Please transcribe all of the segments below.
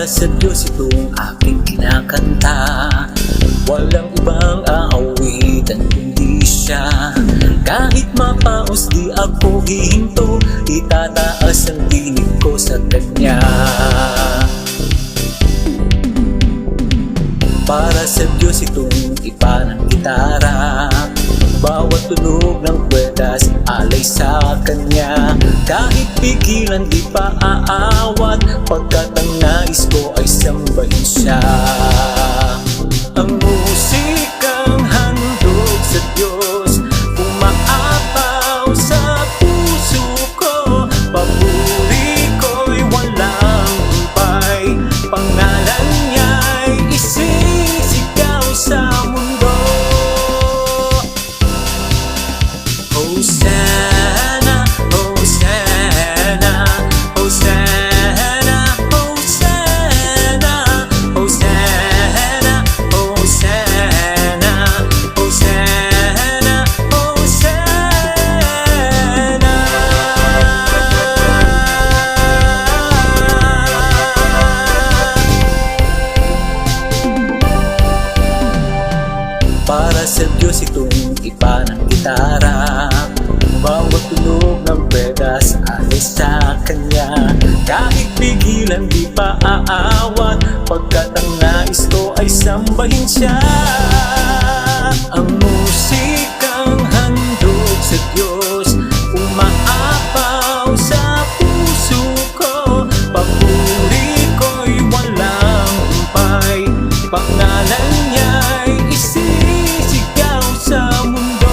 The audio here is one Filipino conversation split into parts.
Para sa Diyos itong aking kinakanta, walang ibang aawitan kundi siya. Kahit mapaos di ako hihinto, itataas ang tinig ko sa Kanya. Para sa Diyos itong ipa ng gitara, bawat tunog ng kwerdas alay sa Kanya. Kahit pigilan di pa aawat, pagkat ang nais ko ay sambahin siya. Ang musikang handog sa Diyos, umaapaw sa puso ko. Papuri ko'y walang humpay, pangalan niya'y isisigaw sa mundo. Hosanna, Hosanna, Hosanna, Hosanna, Hosanna, Hosanna, Hosanna, Hosanna. Para sa Diyos itong ipa ng gitara, bawat tunog ng kwerdas alay sa Kanya. Kahit pigilan di pa aawat, pagkat ang nais ko ay sambahin siya. Ang musikang handog sa Diyos, umaapaw sa puso ko. Papuri ko'y walang humpay, pangalan niya'y isisigaw sa mundo.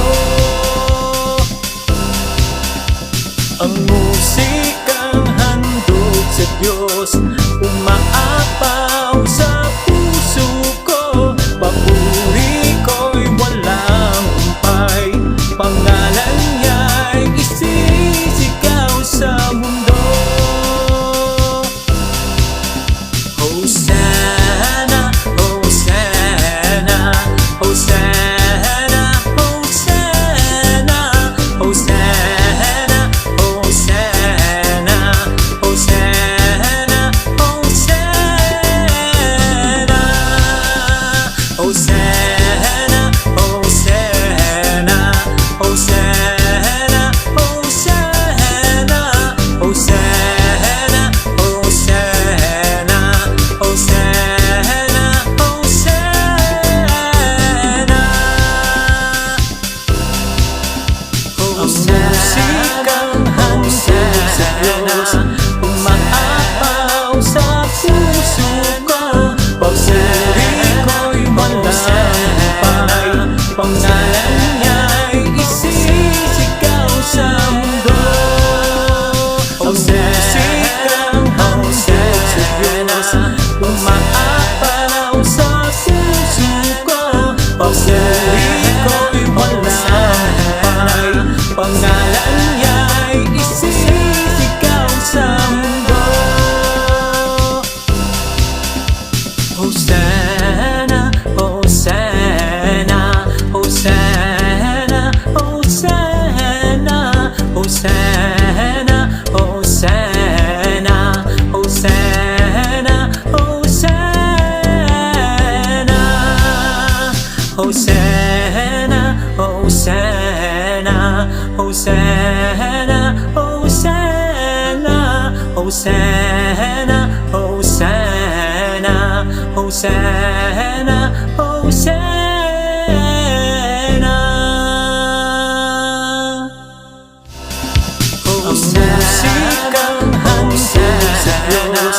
Ang musikang handog sa Diyos, umaapaw sa puso ko. Papuri ko'y walang humpay, pangalan niya'y isisigaw sa mundo. Hosanna, Hosanna, Hosanna, Hosanna, Hosanna, Hosanna, Hosanna, Hosanna, Hosanna, Hosanna, Hosanna, Hosanna, Hosanna, Hosanna, Hosanna, Hosanna. Ang musikang handog sa Diyos, umaapaw sa puso ko. Papuri ko'y walang humpay, pangalan niya'y isisigaw sa mundo. Ang musikang handog sa Diyos, umaapaw sa puso ko. Papuri ko'y walang humpay, pangalan niya'y isisigaw sa mundo. Hosanna, Hosanna, Hosanna, Hosanna, Hosanna, Hosanna, Hosanna, Hosanna, Hosanna, Hosanna, Hosanna, Hosanna, Hosanna, Hosanna, Hosanna, Hosanna. Ang musikang handog sa Diyos,